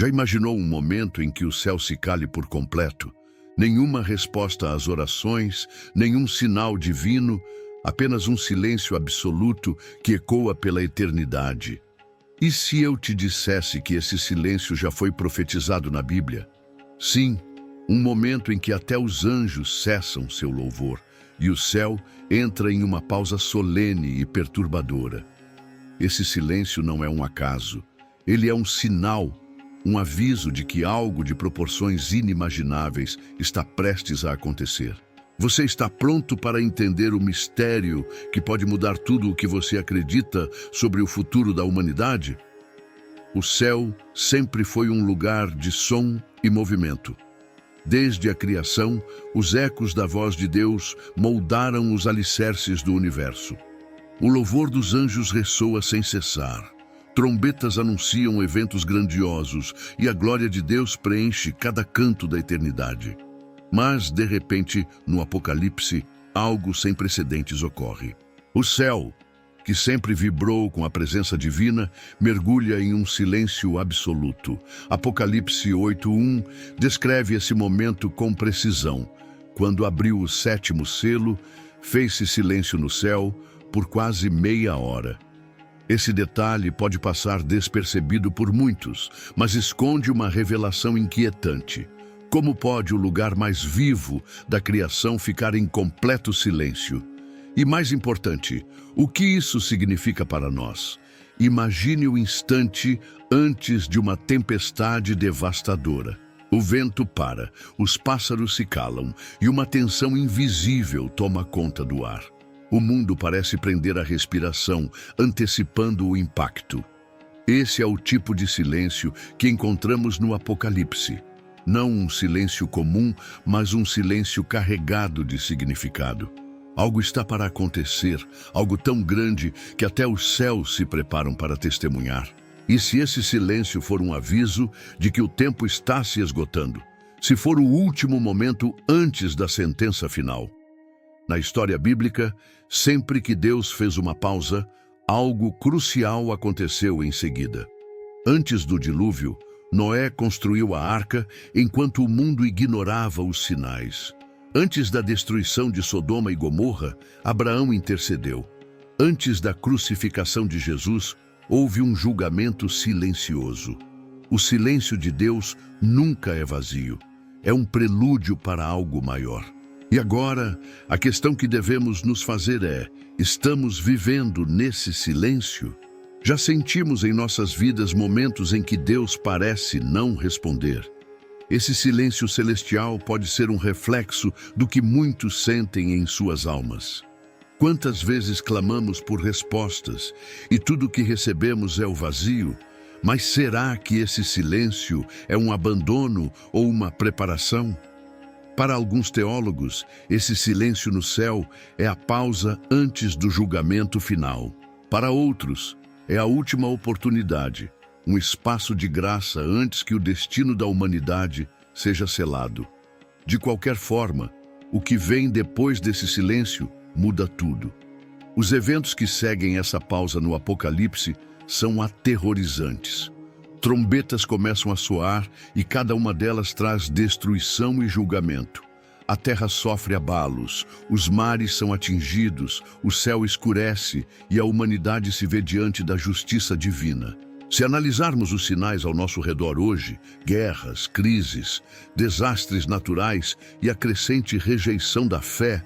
Já imaginou um momento em que o céu se cale por completo? Nenhuma resposta às orações, nenhum sinal divino, apenas um silêncio absoluto que ecoa pela eternidade. E se eu te dissesse que esse silêncio já foi profetizado na Bíblia? Sim, um momento em que até os anjos cessam seu louvor e o céu entra em uma pausa solene e perturbadora. Esse silêncio não é um acaso, ele é um sinal, um aviso de que algo de proporções inimagináveis está prestes a acontecer. Você está pronto para entender o mistério que pode mudar tudo o que você acredita sobre o futuro da humanidade? O céu sempre foi um lugar de som e movimento. Desde a criação, os ecos da voz de Deus moldaram os alicerces do universo. O louvor dos anjos ressoa sem cessar. Trombetas anunciam eventos grandiosos e a glória de Deus preenche cada canto da eternidade. Mas, de repente, no Apocalipse, algo sem precedentes ocorre. O céu, que sempre vibrou com a presença divina, mergulha em um silêncio absoluto. Apocalipse 8:1 descreve esse momento com precisão. Quando abriu o sétimo selo, fez-se silêncio no céu por quase meia hora. Esse detalhe pode passar despercebido por muitos, mas esconde uma revelação inquietante. Como pode o lugar mais vivo da criação ficar em completo silêncio? E mais importante, o que isso significa para nós? Imagine o instante antes de uma tempestade devastadora. O vento para, os pássaros se calam e uma tensão invisível toma conta do ar. O mundo parece prender a respiração, antecipando o impacto. Esse é o tipo de silêncio que encontramos no Apocalipse. Não um silêncio comum, mas um silêncio carregado de significado. Algo está para acontecer, algo tão grande que até os céus se preparam para testemunhar. E se esse silêncio for um aviso de que o tempo está se esgotando? Se for o último momento antes da sentença final? Na história bíblica, sempre que Deus fez uma pausa, algo crucial aconteceu em seguida. Antes do dilúvio, Noé construiu a arca enquanto o mundo ignorava os sinais. Antes da destruição de Sodoma e Gomorra, Abraão intercedeu. Antes da crucificação de Jesus, houve um julgamento silencioso. O silêncio de Deus nunca é vazio. É um prelúdio para algo maior. E agora, a questão que devemos nos fazer é: estamos vivendo nesse silêncio? Já sentimos em nossas vidas momentos em que Deus parece não responder. Esse silêncio celestial pode ser um reflexo do que muitos sentem em suas almas. Quantas vezes clamamos por respostas e tudo o que recebemos é o vazio? Mas será que esse silêncio é um abandono ou uma preparação? Para alguns teólogos, esse silêncio no céu é a pausa antes do julgamento final. Para outros, é a última oportunidade, um espaço de graça antes que o destino da humanidade seja selado. De qualquer forma, o que vem depois desse silêncio muda tudo. Os eventos que seguem essa pausa no Apocalipse são aterrorizantes. Trombetas começam a soar e cada uma delas traz destruição e julgamento. A terra sofre abalos, os mares são atingidos, o céu escurece e a humanidade se vê diante da justiça divina. Se analisarmos os sinais ao nosso redor hoje, guerras, crises, desastres naturais e a crescente rejeição da fé,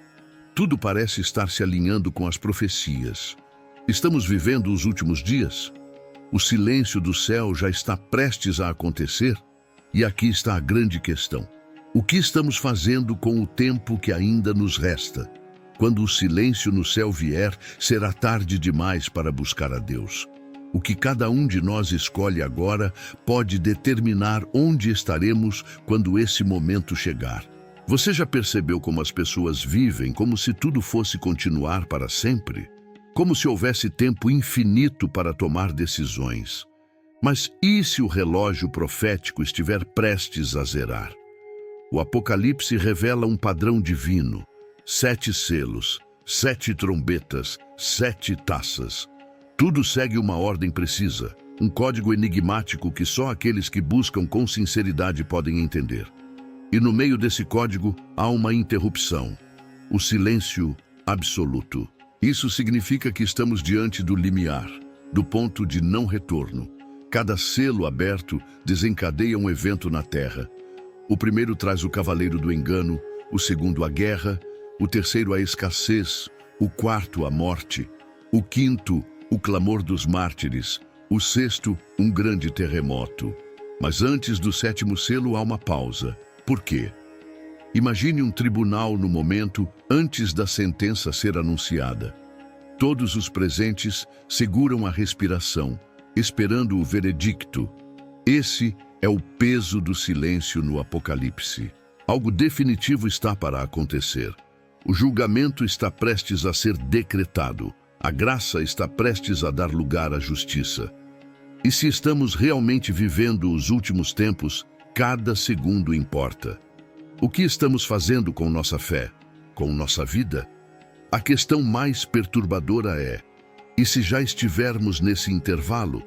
tudo parece estar se alinhando com as profecias. Estamos vivendo os últimos dias? O silêncio do céu já está prestes a acontecer? E aqui está a grande questão. O que estamos fazendo com o tempo que ainda nos resta? Quando o silêncio no céu vier, será tarde demais para buscar a Deus. O que cada um de nós escolhe agora pode determinar onde estaremos quando esse momento chegar. Você já percebeu como as pessoas vivem como se tudo fosse continuar para sempre? Como se houvesse tempo infinito para tomar decisões. Mas e se o relógio profético estiver prestes a zerar? O Apocalipse revela um padrão divino: 7 selos, 7 trombetas, 7 taças. Tudo segue uma ordem precisa. um código enigmático que só aqueles que buscam com sinceridade podem entender. E no meio desse código há uma interrupção: o silêncio absoluto. Isso significa que estamos diante do limiar, do ponto de não retorno. Cada selo aberto desencadeia um evento na Terra. O primeiro traz o cavaleiro do engano, o segundo a guerra, o terceiro a escassez, o quarto a morte, o quinto o clamor dos mártires, o sexto um grande terremoto. Mas antes do sétimo selo há uma pausa. Por quê? Imagine um tribunal no momento antes da sentença ser anunciada. Todos os presentes seguram a respiração, esperando o veredicto. Esse é o peso do silêncio no Apocalipse. Algo definitivo está para acontecer. O julgamento está prestes a ser decretado. A graça está prestes a dar lugar à justiça. E se estamos realmente vivendo os últimos tempos, cada segundo importa. O que estamos fazendo com nossa fé? Com nossa vida? A questão mais perturbadora é: e se já estivermos nesse intervalo?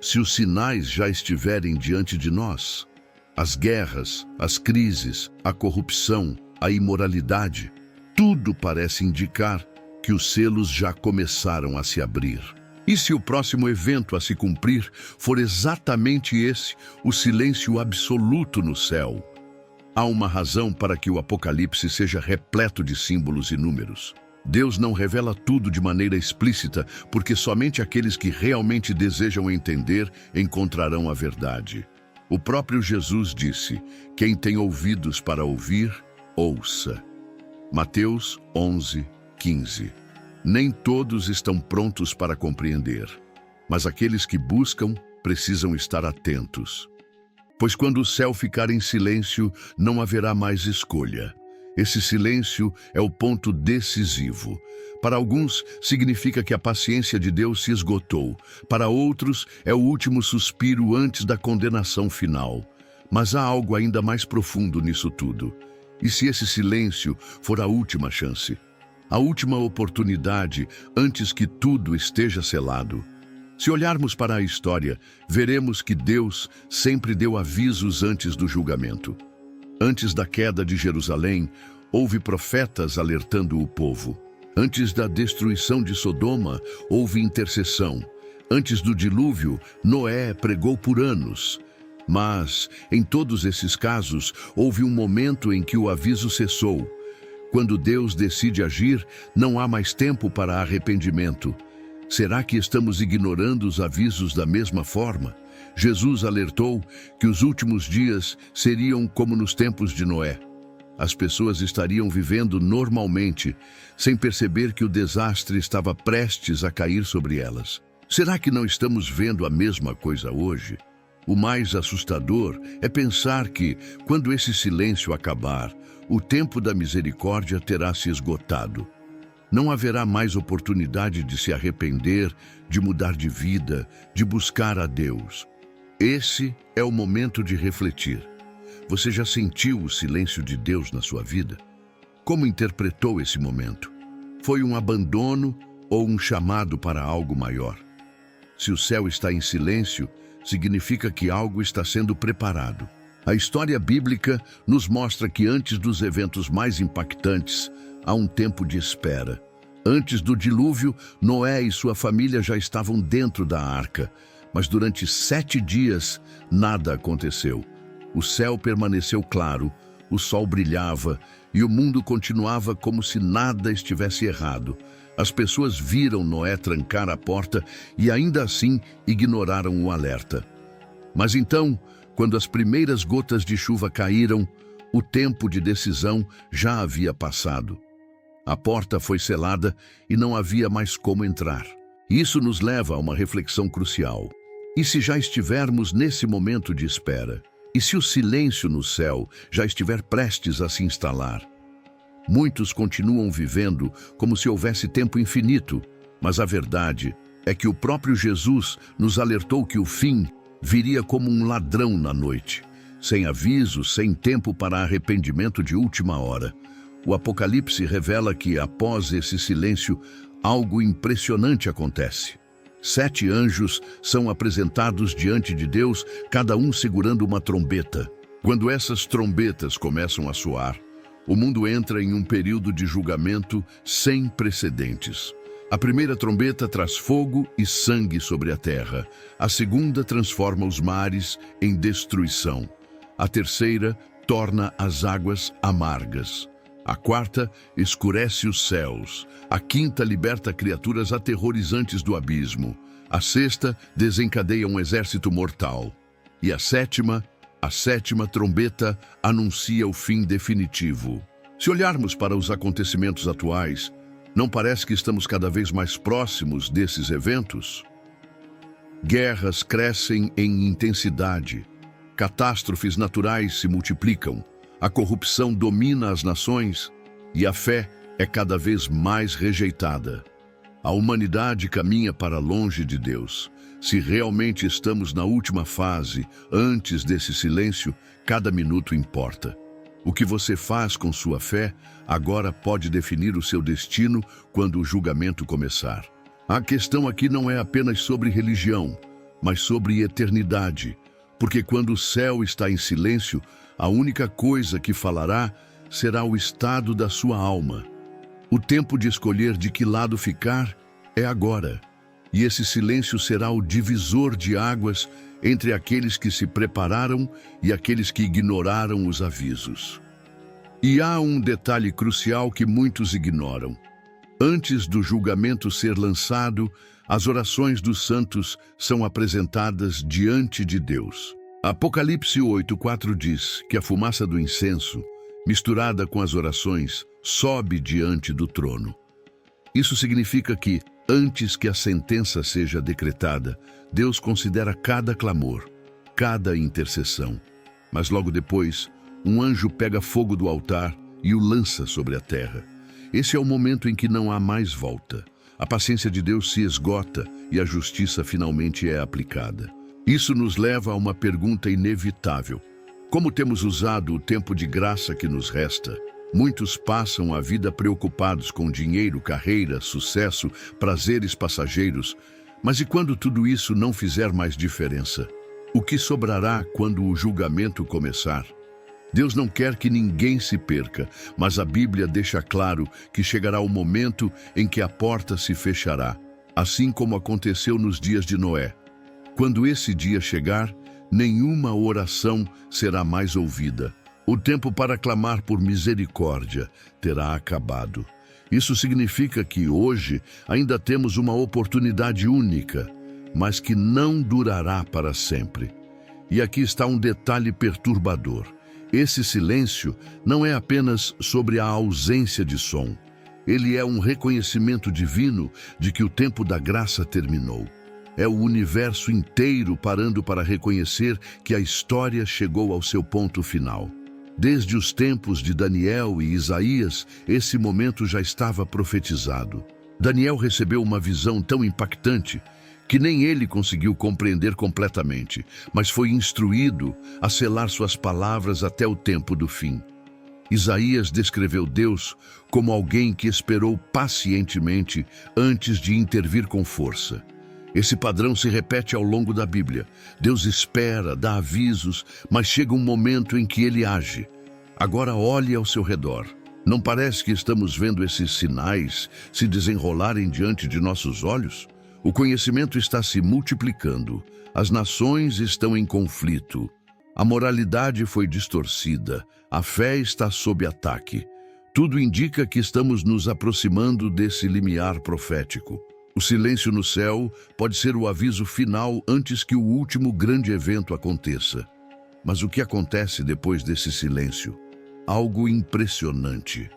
Se os sinais já estiverem diante de nós? As guerras, as crises, a corrupção, a imoralidade, tudo parece indicar que os selos já começaram a se abrir. E se o próximo evento a se cumprir for exatamente esse, o silêncio absoluto no céu? Há uma razão para que o Apocalipse seja repleto de símbolos e números. Deus não revela tudo de maneira explícita, porque somente aqueles que realmente desejam entender encontrarão a verdade. O próprio Jesus disse: quem tem ouvidos para ouvir, ouça. Mateus 11:15. Nem todos estão prontos para compreender, mas aqueles que buscam precisam estar atentos. Pois quando o céu ficar em silêncio, não haverá mais escolha. Esse silêncio é o ponto decisivo. Para alguns, significa que a paciência de Deus se esgotou. Para outros, é o último suspiro antes da condenação final. Mas há algo ainda mais profundo nisso tudo. E se esse silêncio for a última chance? A última oportunidade antes que tudo esteja selado? Se olharmos para a história, veremos que Deus sempre deu avisos antes do julgamento. Antes da queda de Jerusalém, houve profetas alertando o povo. Antes da destruição de Sodoma, houve intercessão. Antes do dilúvio, Noé pregou por anos. Mas, em todos esses casos, houve um momento em que o aviso cessou. Quando Deus decide agir, não há mais tempo para arrependimento. Será que estamos ignorando os avisos da mesma forma? Jesus alertou que os últimos dias seriam como nos tempos de Noé. As pessoas estariam vivendo normalmente, sem perceber que o desastre estava prestes a cair sobre elas. Será que não estamos vendo a mesma coisa hoje? O mais assustador é pensar que, quando esse silêncio acabar, o tempo da misericórdia terá se esgotado. Não haverá mais oportunidade de se arrepender, de mudar de vida, de buscar a Deus. Esse é o momento de refletir. Você já sentiu o silêncio de Deus na sua vida? Como interpretou esse momento? Foi um abandono ou um chamado para algo maior? Se o céu está em silêncio, significa que algo está sendo preparado. A história bíblica nos mostra que antes dos eventos mais impactantes, há um tempo de espera. Antes do dilúvio, Noé e sua família já estavam dentro da arca, mas durante 7 dias nada aconteceu. O céu permaneceu claro, o sol brilhava e o mundo continuava como se nada estivesse errado. As pessoas viram Noé trancar a porta e ainda assim ignoraram o alerta. Mas então, quando as primeiras gotas de chuva caíram, o tempo de decisão já havia passado. A porta foi selada e não havia mais como entrar. Isso nos leva a uma reflexão crucial. E se já estivermos nesse momento de espera? E se o silêncio no céu já estiver prestes a se instalar? Muitos continuam vivendo como se houvesse tempo infinito, mas a verdade é que o próprio Jesus nos alertou que o fim viria como um ladrão na noite, sem aviso, sem tempo para arrependimento de última hora. O Apocalipse revela que, após esse silêncio, algo impressionante acontece. 7 anjos são apresentados diante de Deus, cada um segurando uma trombeta. Quando essas trombetas começam a soar, o mundo entra em um período de julgamento sem precedentes. A primeira trombeta traz fogo e sangue sobre a terra. A segunda transforma os mares em destruição. A terceira torna as águas amargas. A quarta escurece os céus. A quinta liberta criaturas aterrorizantes do abismo. A sexta desencadeia um exército mortal. E a sétima trombeta anuncia o fim definitivo. Se olharmos para os acontecimentos atuais, não parece que estamos cada vez mais próximos desses eventos? Guerras crescem em intensidade. Catástrofes naturais se multiplicam. A corrupção domina as nações e a fé é cada vez mais rejeitada. A humanidade caminha para longe de Deus. Se realmente estamos na última fase, antes desse silêncio, cada minuto importa. O que você faz com sua fé agora pode definir o seu destino quando o julgamento começar. A questão aqui não é apenas sobre religião, mas sobre eternidade, porque quando o céu está em silêncio, a única coisa que falará será o estado da sua alma. O tempo de escolher de que lado ficar é agora, e esse silêncio será o divisor de águas entre aqueles que se prepararam e aqueles que ignoraram os avisos. E há um detalhe crucial que muitos ignoram. Antes do julgamento ser lançado, as orações dos santos são apresentadas diante de Deus. Apocalipse 8:4 diz que a fumaça do incenso, misturada com as orações, sobe diante do trono. Isso significa que, antes que a sentença seja decretada, Deus considera cada clamor, cada intercessão. Mas logo depois, um anjo pega fogo do altar e o lança sobre a terra. Esse é o momento em que não há mais volta. A paciência de Deus se esgota e a justiça finalmente é aplicada. Isso nos leva a uma pergunta inevitável. Como temos usado o tempo de graça que nos resta? Muitos passam a vida preocupados com dinheiro, carreira, sucesso, prazeres passageiros. Mas e quando tudo isso não fizer mais diferença? O que sobrará quando o julgamento começar? Deus não quer que ninguém se perca, mas a Bíblia deixa claro que chegará o momento em que a porta se fechará, assim como aconteceu nos dias de Noé. Quando esse dia chegar, nenhuma oração será mais ouvida. O tempo para clamar por misericórdia terá acabado. Isso significa que hoje ainda temos uma oportunidade única, mas que não durará para sempre. E aqui está um detalhe perturbador. Esse silêncio não é apenas sobre a ausência de som. Ele é um reconhecimento divino de que o tempo da graça terminou. É o universo inteiro parando para reconhecer que a história chegou ao seu ponto final. Desde os tempos de Daniel e Isaías, esse momento já estava profetizado. Daniel recebeu uma visão tão impactante que nem ele conseguiu compreender completamente, mas foi instruído a selar suas palavras até o tempo do fim. Isaías descreveu Deus como alguém que esperou pacientemente antes de intervir com força. Esse padrão se repete ao longo da Bíblia. Deus espera, dá avisos, mas chega um momento em que ele age. Agora olhe ao seu redor. Não parece que estamos vendo esses sinais se desenrolarem diante de nossos olhos? O conhecimento está se multiplicando. As nações estão em conflito. A moralidade foi distorcida. A fé está sob ataque. Tudo indica que estamos nos aproximando desse limiar profético. O silêncio no céu pode ser o aviso final antes que o último grande evento aconteça. Mas o que acontece depois desse silêncio? Algo impressionante.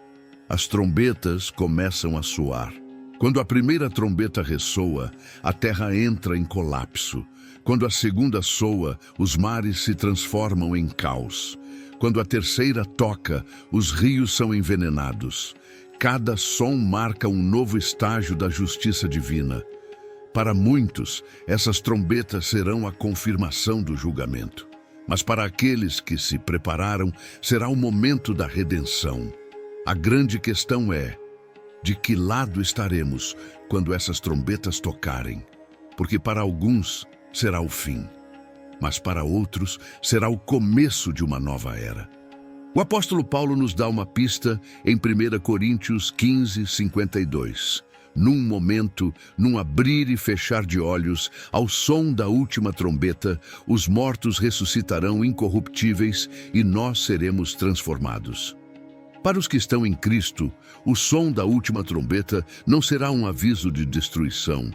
As trombetas começam a soar. Quando a primeira trombeta ressoa, a terra entra em colapso. Quando a segunda soa, os mares se transformam em caos. Quando a terceira toca, os rios são envenenados. Cada som marca um novo estágio da justiça divina. Para muitos, essas trombetas serão a confirmação do julgamento. Mas para aqueles que se prepararam, será o momento da redenção. A grande questão é: de que lado estaremos quando essas trombetas tocarem? porque para alguns será o fim, mas para outros será o começo de uma nova era. O apóstolo Paulo nos dá uma pista em 1 Coríntios 15, 52. Num momento, num abrir e fechar de olhos, ao som da última trombeta, os mortos ressuscitarão incorruptíveis e nós seremos transformados. Para os que estão em Cristo, o som da última trombeta não será um aviso de destruição,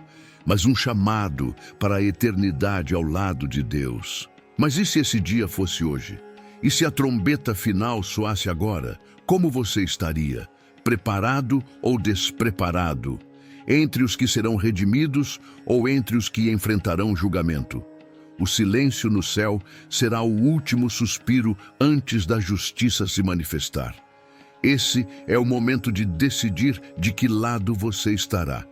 mas um chamado para a eternidade ao lado de Deus. Mas e se esse dia fosse hoje? E se a trombeta final soasse agora? Como você estaria? Preparado ou despreparado? Entre os que serão redimidos ou entre os que enfrentarão julgamento? O silêncio no céu será o último suspiro antes da justiça se manifestar. Esse é o momento de decidir de que lado você estará.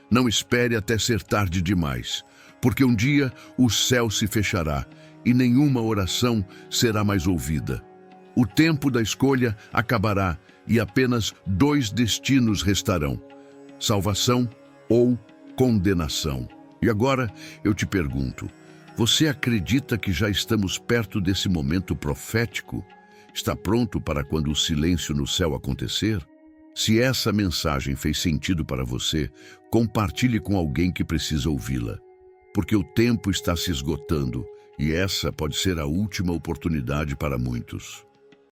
Não espere até ser tarde demais, porque um dia o céu se fechará e nenhuma oração será mais ouvida. O tempo da escolha acabará e apenas 2 destinos restarão: salvação ou condenação. E agora eu te pergunto, você acredita que já estamos perto desse momento profético? Está pronto para quando o silêncio no céu acontecer? Se essa mensagem fez sentido para você, compartilhe com alguém que precisa ouvi-la, porque o tempo está se esgotando e essa pode ser a última oportunidade para muitos.